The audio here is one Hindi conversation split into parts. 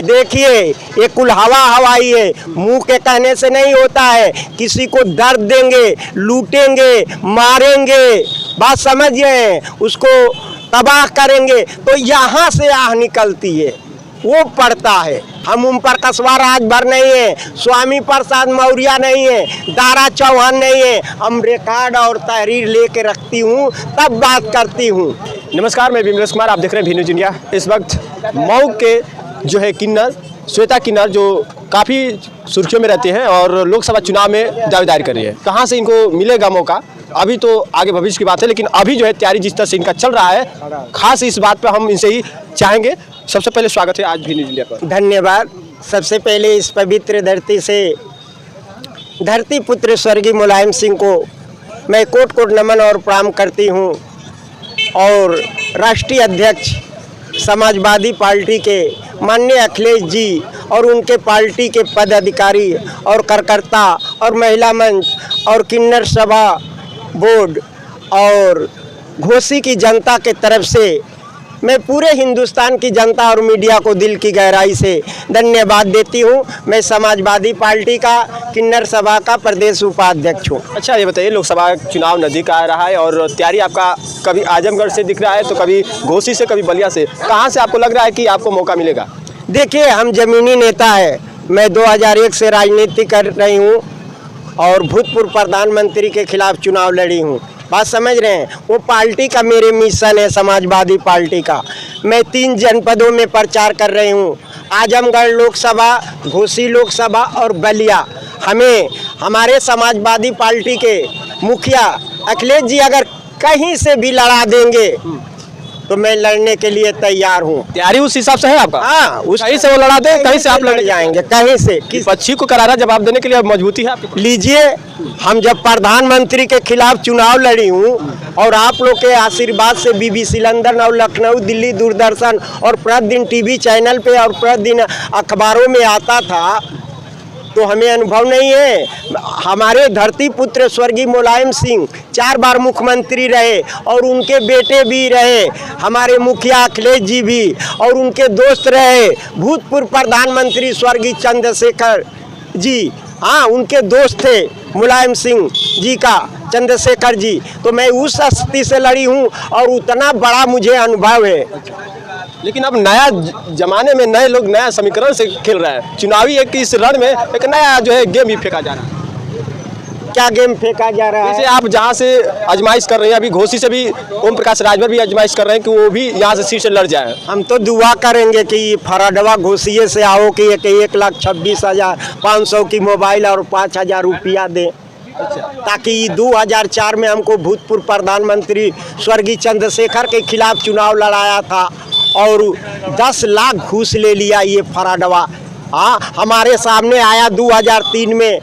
देखिए ये कुल हवा हवाई है, मुंह के कहने से नहीं होता है। किसी को दर्द देंगे, लूटेंगे, मारेंगे, बात समझिए, उसको तबाह करेंगे तो यहाँ से आह निकलती है, वो पड़ता है। हम ओम प्रकाश राजभर नहीं है, स्वामी प्रसाद मौर्य नहीं है, दारा चौहान नहीं है। हम रिकॉर्ड और तहरीर लेके रखती हूँ, तब बात करती हूँ। नमस्कार, मैं विमलेश कुमार, आप देख रहे हैं भी न्यूज़ इंडिया। इस वक्त मऊ के जो है किन्नर श्वेता किन्नर जो काफ़ी सुर्खियों में रहती हैं और लोकसभा चुनाव में दावेदारी कर रही है। कहाँ से इनको मिलेगा मौका, अभी तो आगे भविष्य की बात है, लेकिन अभी जो है तैयारी जिस तरह से इनका चल रहा है, खास इस बात पर हम इनसे ही चाहेंगे। सबसे पहले स्वागत है आज भी न्यूज़ इंडिया पर। धन्यवाद। सबसे पहले इस पवित्र धरती से धरती पुत्र स्वर्गीय मुलायम सिंह को मैं कोट कोट नमन और प्रणाम करती हूँ, और राष्ट्रीय अध्यक्ष समाजवादी पार्टी के माननीय अखिलेश जी और उनके पार्टी के पदाधिकारी और कार्यकर्ता और महिला मंच और किन्नर सभा बोर्ड और घोसी की जनता के तरफ से मैं पूरे हिंदुस्तान की जनता और मीडिया को दिल की गहराई से धन्यवाद देती हूं। मैं समाजवादी पार्टी का किन्नर सभा का प्रदेश उपाध्यक्ष हूं। अच्छा, ये बताइए, लोकसभा चुनाव नज़दीक आ रहा है और तैयारी आपका कभी आजमगढ़ से दिख रहा है तो कभी घोसी से, कभी बलिया से, कहाँ से आपको लग रहा है कि आपको मौका मिलेगा? देखिए, हम जमीनी नेता है। मैं 2001 से राजनीति कर रही हूँ और भूतपूर्व प्रधानमंत्री के खिलाफ चुनाव लड़ी हूँ। बात समझ रहे हैं? वो पार्टी का मेरे मिशन है, समाजवादी पार्टी का। मैं 3 जनपदों में प्रचार कर रही हूँ, आजमगढ़ लोकसभा, घोसी लोकसभा और बलिया। हमें हमारे समाजवादी पार्टी के मुखिया अखिलेश जी अगर कहीं से भी लड़ा देंगे तो मैं लड़ने के लिए तैयार हूँ। तैयारी उस हिसाब से है आपका? हाँ, उस कहीं से वो लड़ा दे, कहीं से आप लड़ जाएंगे, कहीं से। विपक्षी को करारा जवाब देने के लिए मजबूती है आपके? लीजिए, हम जब प्रधानमंत्री के खिलाफ चुनाव लड़ी हूँ और आप लोग के आशीर्वाद से BBC लंदन और लखनऊ, दिल्ली दूरदर्शन और प्रतिदिन TV चैनल पे और प्रतिदिन अखबारों में आता था, तो हमें अनुभव नहीं है। हमारे धरती पुत्र स्वर्गीय मुलायम सिंह 4 बार मुख्यमंत्री रहे और उनके बेटे भी रहे, हमारे मुखिया अखिलेश जी भी, और उनके दोस्त रहे भूतपूर्व प्रधानमंत्री स्वर्गीय चंद्रशेखर जी। हाँ, उनके दोस्त थे मुलायम सिंह जी का, चंद्रशेखर जी। तो मैं उस स्थिति से लड़ी हूँ और उतना बड़ा मुझे अनुभव है। लेकिन अब नया जमाने में नए लोग नया समीकरण से खेल रहे हैं। चुनावी एक इस रण में एक नया जो है गेम भी फेंका जा रहा है। क्या गेम फेंका जा रहा है? जैसे आप जहाँ से आजमाइश कर रहे हैं, अभी घोसी से भी ओम प्रकाश राजभर भी आजमाइश कर रहे हैं कि वो भी यहाँ से सीट से लड़ जाए। हम तो दुआ करेंगे कि फराडवा घोसिए से आओ कि 1,26,500 की मोबाइल और 5,000 रुपया दें, ताकि 2004 में हमको भूतपूर्व प्रधानमंत्री स्वर्गीय चंद्रशेखर के खिलाफ चुनाव लड़ाया था और 10 लाख घूस ले लिया ये फराडवा। हाँ, हमारे सामने आया 2003 में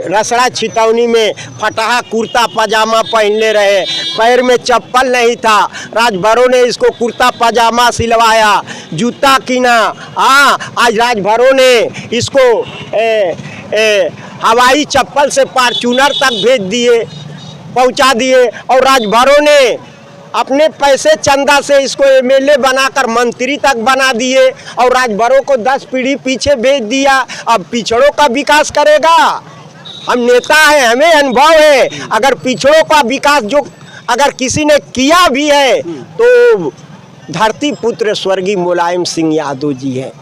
रसड़ा छितौनी में फटाहा कुर्ता पजामा पहनले रहे, पैर में चप्पल नहीं था, राजभरों ने इसको कुर्ता पजामा सिलवाया, जूता किना। हाँ, आज राजभरों ने इसको हवाई चप्पल से फॉर्च्यूनर तक भेज दिए, पहुंचा दिए, और राजभरों ने अपने पैसे चंदा से इसको MLA बनाकर मंत्री तक बना दिए और राजभरों को 10 पीढ़ी पीछे भेज दिया। अब पिछड़ों का विकास करेगा? हम नेता हैं, हमें अनुभव है। अगर पिछड़ों का विकास जो अगर किसी ने किया भी है तो धरती पुत्र स्वर्गीय मुलायम सिंह यादव जी है।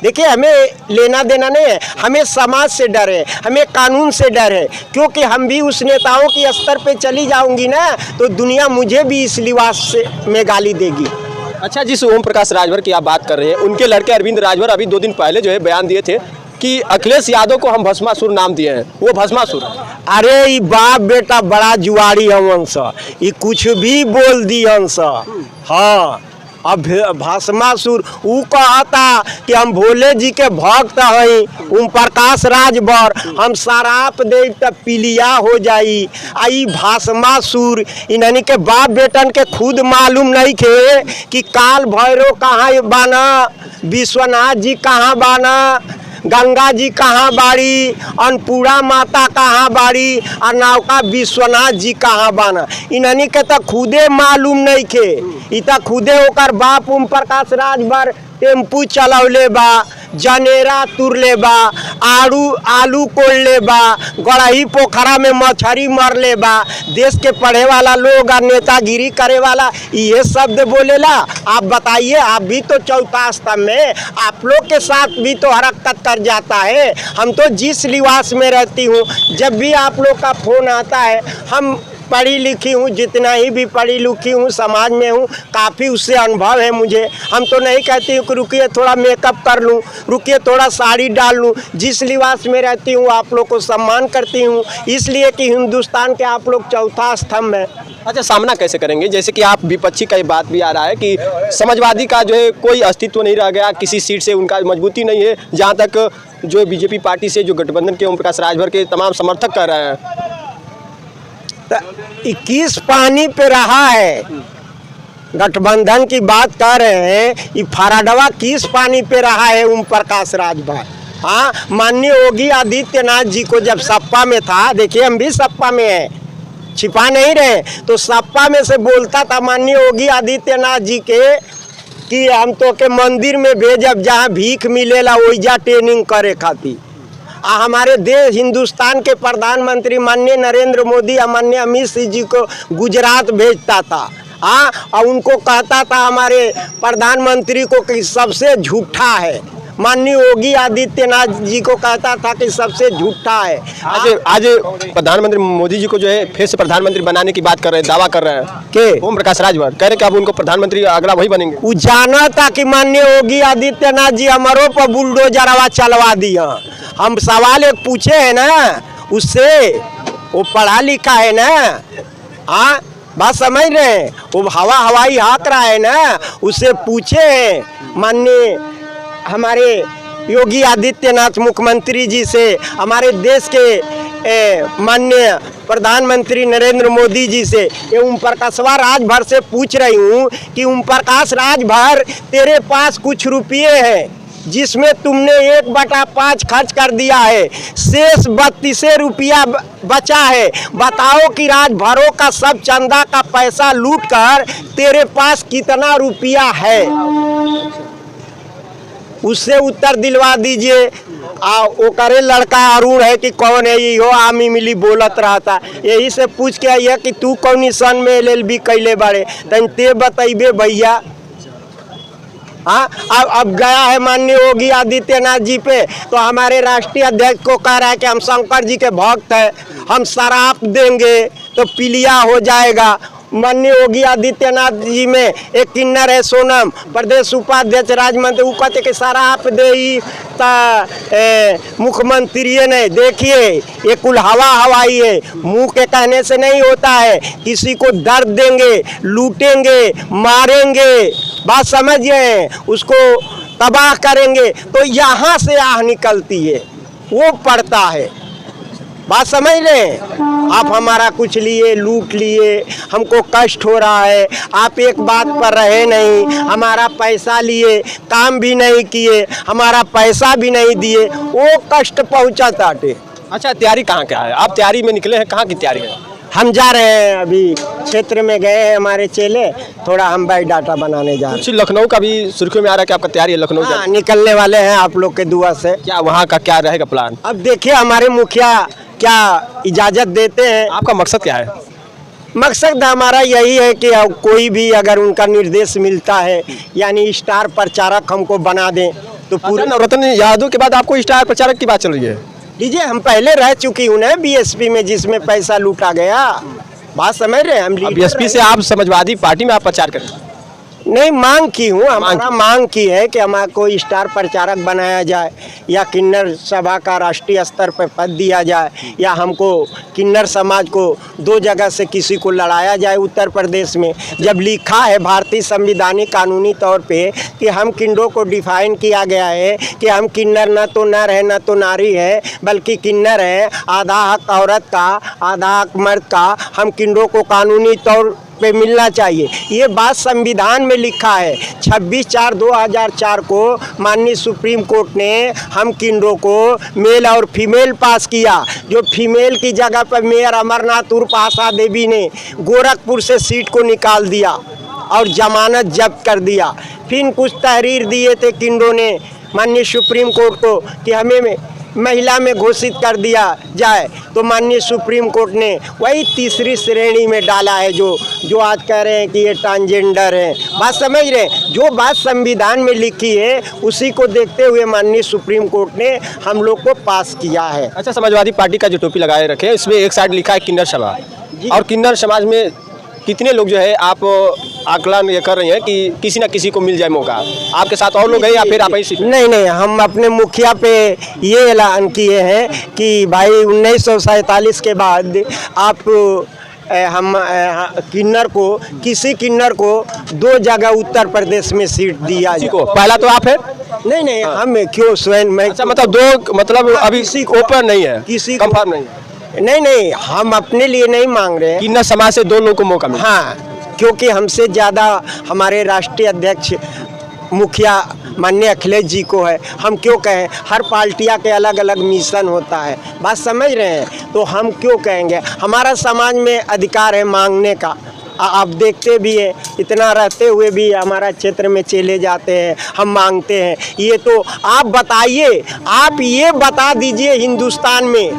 देखिए, हमें लेना देना नहीं है, हमें समाज से डर है, हमें कानून से डर है, क्योंकि हम भी उस नेताओं के स्तर पे चली जाऊंगी ना तो दुनिया मुझे भी इस लिबास से में गाली देगी। अच्छा, जिस ओम प्रकाश राजभर की आप बात कर रहे हैं, उनके लड़के अरविंद राजभर अभी 2 दिन पहले जो है बयान दिए थे कि अखिलेश यादव को हम भस्मासुर नाम दिए हैं, वो भस्मासुर। अरे ये बाप बेटा बड़ा जुआरी हंस, ये कुछ भी बोल दी हंस। हाँ, अब भस्मासुर ऊ कहता कि हम भोले जी के भक्त हैं, ओम प्रकाश राजभर, हम शराब दे तब पीलिया हो जाई। आई भस्मासुर इन्हनी के बाप बेटन के खुद मालूम नहीं थे कि काल भैरव कहाँ बाना, विश्वनाथ जी कहाँ बाना, गंगा जी कहाँ बाड़ी, अन्नपूर्णा माता कहाँ बाड़ी, और नौका विश्वनाथ जी कहाँ बाना। इन्हनी के तो खुदे मालूम नहीं थे। इ तो खुदे ओकर बाप ओम प्रकाश राजभर टेम्पू चलौले बा, जनेरा तुरले बा, आलू कोड़ले बा, गड़ही पोखरा में मछली मरले बा, देश के पढ़े वाला लोग और नेतागिरी करे वाला ये शब्द बोलेला। आप बताइए, आप भी तो चौथा स्तंभ में, आप लोग के साथ भी तो हरकत कर जाता है। हम तो जिस लिबास में रहती हूँ, जब भी आप लोग का फोन आता है, हम पढ़ी लिखी हूँ, जितना ही भी पढ़ी लिखी हूँ, समाज में हूँ, काफ़ी उससे अनुभव है मुझे। हम तो नहीं कहती हूँ कि रुकिए थोड़ा मेकअप कर लूँ, रुकिए थोड़ा साड़ी डाल लूँ। जिस लिबास में रहती हूँ आप लोग को सम्मान करती हूँ, इसलिए कि हिंदुस्तान के आप लोग चौथा स्तंभ है। अच्छा, सामना कैसे करेंगे? जैसे कि आप विपक्षी का ये बात भी आ रहा है कि समाजवादी का जो है कोई अस्तित्व नहीं रह गया, किसी सीट से उनका मजबूती नहीं है, जहाँ तक जो बीजेपी पार्टी से जो गठबंधन के ओम प्रकाश राजभर के तमाम समर्थक कर रहे हैं। 21 पानी पे रहा है, गठबंधन की बात कर रहे हैं, ये फराडवा किस पानी पे रहा है ओम प्रकाश राजभर। हाँ, माननीय योगी आदित्यनाथ जी को जब सपा में था, देखिए हम भी सपा में हैं, छिपा नहीं रहे, तो सपा में से बोलता था माननीय योगी आदित्यनाथ जी के कि हम तो के मंदिर में भेजब जहाँ भीख मिलेला ओइजा ट्रेनिंग करे खातिर। हमारे देश हिंदुस्तान के प्रधानमंत्री माननीय नरेंद्र मोदी और माननीय अमित शाह जी को गुजरात भेजता था। हाँ, और उनको कहता था हमारे प्रधानमंत्री को कि सबसे झूठा है, माननीय योगी आदित्यनाथ जी को कहता था कि सबसे झूठा है। आज प्रधानमंत्री मोदी जी को जो है फिर से प्रधानमंत्री बनाने की बात कर रहे हैं, दावा कर रहे हैं के ओम प्रकाश राजभर कह रहे कि अब उनको प्रधानमंत्री अगला वही बनेंगे। वो जाना था कि माननीय योगी आदित्यनाथ जी हमारों पर बुलडोजरवा चलवा दिया। हम सवाल एक पूछे हैं ना उससे, वो पढ़ा लिखा है ना, हाँ बात समझ रहे हैं, वो हवाई हाँक रहा है ना, उससे पूछे हैं माननीय हमारे योगी आदित्यनाथ मुख्यमंत्री जी से, हमारे देश के माननीय प्रधानमंत्री नरेंद्र मोदी जी से, ये ओम प्रकाशवा राजभर से पूछ रही हूँ कि ओम प्रकाश राजभर तेरे पास कुछ रुपये हैं जिसमें तुमने 1/5 खर्च कर दिया है, शेष 32 रुपया बचा है। बताओ कि राजभरों का सब चंदा का पैसा लूट कर तेरे पास कितना रुपया है, उससे उत्तर दिलवा दीजिए। वो करे लड़का अरुण है कि कौन है ये, हो आमी मिली बोलत रहा था, यही से पूछ के आइए कि तू कौन सन में LLB कैले बारे, तन ते बतैबे भैया। हाँ, अब गया है माननीय योगी आदित्यनाथ जी पे, तो हमारे राष्ट्रीय अध्यक्ष को कह रहा है कि हम शंकर जी के भक्त हैं, हम शराब देंगे तो पीलिया हो जाएगा। माननीय योगी आदित्यनाथ जी में एक किन्नर है सोनम, प्रदेश उपाध्यक्ष राज्य वो कहते कि शराब दे मुख्यमंत्री ने। देखिए ये कुल हवाई है, मुंह के कहने से नहीं होता है, किसी को दर्द देंगे, लूटेंगे, मारेंगे, बात समझिए, उसको तबाह करेंगे, तो यहाँ से आह निकलती है, वो पड़ता है। बात समझ लें, आप हमारा कुछ लिए, लूट लिए, हमको कष्ट हो रहा है, आप एक बात पर रहे नहीं, हमारा पैसा लिए, काम भी नहीं किए, हमारा पैसा भी नहीं दिए, वो कष्ट पहुंचा ताटे। अच्छा, तैयारी कहाँ क्या है? आप तैयारी में निकले हैं, कहाँ की तैयारी है? हम जा रहे हैं, अभी क्षेत्र में गए हैं हमारे चेले, थोड़ा हम बायोडाटा बनाने जा रहे हैं। कुछ लखनऊ का भी सुर्खियों में आ रहा है कि आपका तैयारी है लखनऊ? हाँ, निकलने वाले हैं आप लोग के दुआ से। क्या वहाँ का क्या रहेगा प्लान? अब देखिए हमारे मुखिया क्या इजाज़त देते हैं। आपका मकसद क्या है? मकसद हमारा यही है कि कोई भी अगर उनका निर्देश मिलता है, यानी स्टार प्रचारक हमको बना दें तो पूरे। नवरत्न यादव के बाद आपको स्टार प्रचारक की बात चल रही है? लीजिए, हम पहले रह चुकी हूँ ना BSP में, जिसमें पैसा लूटा गया, बात समझ रहे हैं। हम BSP से आप समाजवादी पार्टी में आप प्रचार करें? नहीं, मांग की हूँ, हमारा मांग की है कि हमारा कोई स्टार प्रचारक बनाया जाए, या किन्नर सभा का राष्ट्रीय स्तर पर पद दिया जाए, या हमको किन्नर समाज को 2 जगह से किसी को लड़ाया जाए उत्तर प्रदेश में। जब लिखा है भारतीय संविधानिक कानूनी तौर पे कि हम किन्नरों को डिफाइन किया गया है कि हम किन्नर न तो नर है न तो नारी है, बल्कि किन्नर है, आधा हक औरत का, आधा हक मर्द का, हम किन्नरों को कानूनी तौर पे मिलना चाहिए। ये बात संविधान में लिखा है। 26/4/2004 को माननीय सुप्रीम कोर्ट ने हम किन्नरों को मेल और फीमेल पास किया, जो फीमेल की जगह पर मेयर अमरनाथ उर्फ आशा देवी ने गोरखपुर से सीट को निकाल दिया। और जमानत जब्त कर दिया। फिर कुछ तहरीर दिए थे किन्नरों ने माननीय सुप्रीम कोर्ट को कि हमें महिला में घोषित कर दिया जाए, तो माननीय सुप्रीम कोर्ट ने वही तीसरी श्रेणी में डाला है जो आज कह रहे हैं कि ये ट्रांसजेंडर है। बात समझ रहे हैं? जो बात संविधान में लिखी है उसी को देखते हुए माननीय सुप्रीम कोर्ट ने हम लोग को पास किया है। अच्छा, समाजवादी पार्टी का जो टोपी लगाए रखे हैं इसमें एक साइड लिखा है किन्नर समाज, और किन्नर समाज में कितने लोग जो है आप आकलन ये कर रही हैं कि किसी ना किसी को मिल जाए मौका? आपके साथ और लोग हैं या फिर आप ही? नहीं, हम अपने मुखिया पे ये ऐलान किए हैं कि भाई 1947 के बाद आप किसी किन्नर को 2 जगह उत्तर प्रदेश में सीट दिया को पहला तो आप है? नहीं, हम क्यों स्वयं मैं? अच्छा, मतलब 2 मतलब अभी किसी को ओपन नहीं है, किसी कंफर्म नहीं है? नहीं, हम अपने लिए नहीं मांग रहे हैं। किन्नर समाज से 2 लोगों को मौका मिला। हाँ, क्योंकि हमसे ज़्यादा हमारे राष्ट्रीय अध्यक्ष मुखिया माननीय अखिलेश जी को है। हम क्यों कहें? हर पार्टियां के अलग अलग मिशन होता है, बात समझ रहे हैं? तो हम क्यों कहेंगे? हमारा समाज में अधिकार है मांगने का। आप देखते भी हैं, इतना रहते हुए भी हमारा क्षेत्र में चले जाते हैं, हम मांगते हैं। ये तो आप बताइए, आप ये बता दीजिए हिंदुस्तान में,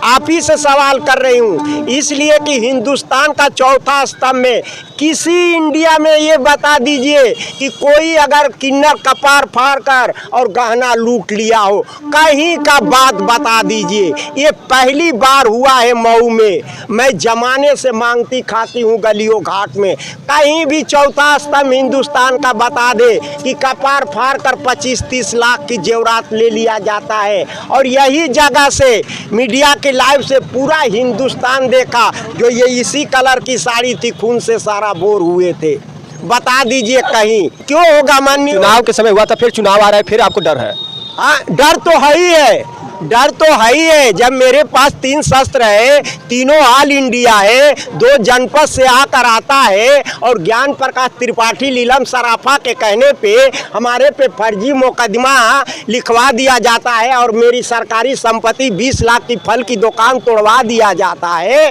आप ही से सवाल कर रही हूँ इसलिए कि हिंदुस्तान का चौथा स्तंभ में किसी इंडिया में ये बता दीजिए कि कोई अगर किन्नर कपार फाड़ कर और गहना लूट लिया हो, कहीं का बात बता दीजिए। ये पहली बार हुआ है मऊ में। मैं जमाने से मांगती खाती हूँ गलियों घाट में, कहीं भी चौथा स्तंभ हिंदुस्तान का बता दे कि कपार फाड़ कर 25-30 लाख की जेवरात ले लिया जाता है। और यही जगह से मीडिया के लाइव से पूरा हिंदुस्तान देखा, जो ये इसी कलर की साड़ी थी, खून से सारा बोर हुए थे। बता दीजिए कहीं क्यों होगा? माननीय चुनाव के समय हुआ था, फिर चुनाव आ रहा है, फिर आपको डर है? हाँ, डर तो है ही है, डर तो है ही है। जब मेरे पास 3 शस्त्र है, तीनों ऑल इंडिया है, 2 जनपद से आकर आता है, और ज्ञान प्रकाश त्रिपाठी नीलम सराफा के कहने पे हमारे पे फर्जी मुकदमा लिखवा दिया जाता है और मेरी सरकारी संपत्ति 20 लाख की फल की दुकान तोड़वा दिया जाता है।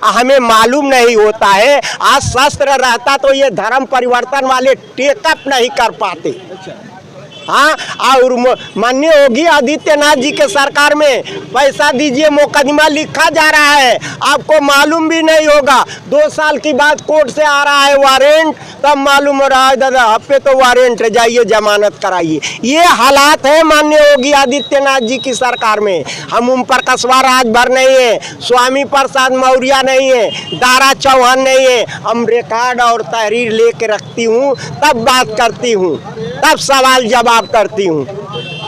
हमें मालूम नहीं होता है। आज शस्त्र रहता तो ये धर्म परिवर्तन वाले टेकअप नहीं कर पाते। हाँ, और माननीय योगी आदित्यनाथ जी के सरकार में पैसा दीजिए मुकदमा लिखा जा रहा है, आपको मालूम भी नहीं होगा। 2 साल की बाद कोर्ट से आ रहा है वारंट, तब मालूम हो रहा है दादा अब पे तो वारंट है, जाइए जमानत कराइए। ये हालात है माननीय योगी आदित्यनाथ जी की सरकार में। हम ओम प्रकाश राजभर नहीं है, स्वामी प्रसाद मौर्य नहीं है, दारा चौहान नहीं है। हम रिकॉर्ड और तहरीर लेके रखती हूँ, तब बात करती हूँ, तब सवाल जवाब करती हूँ।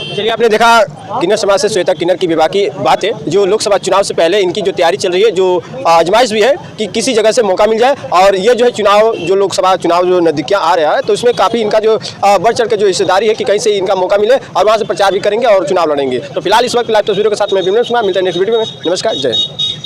चलिए, आपने देखा किन्नर समाज से श्वेता किन्नर की विवाह की बात है, जो लोकसभा चुनाव से पहले इनकी जो तैयारी चल रही है, जो आजमाइश भी है कि किसी जगह से मौका मिल जाए। और ये जो है चुनाव, जो लोकसभा चुनाव जो नज़दीकियाँ आ रहा है, तो इसमें काफ़ी इनका जो बढ़ चढ़ के जो हिस्सेदारी है कि कहीं से इनका मौका मिले और वहाँ से प्रचार भी करेंगे और चुनाव लड़ेंगे। तो फिलहाल इस वक्त लाइव तस्वीरों के साथ मैं विमलेश कुमार, मिलते हैं नेक्स्ट वीडियो में। नमस्कार, जय हिंद।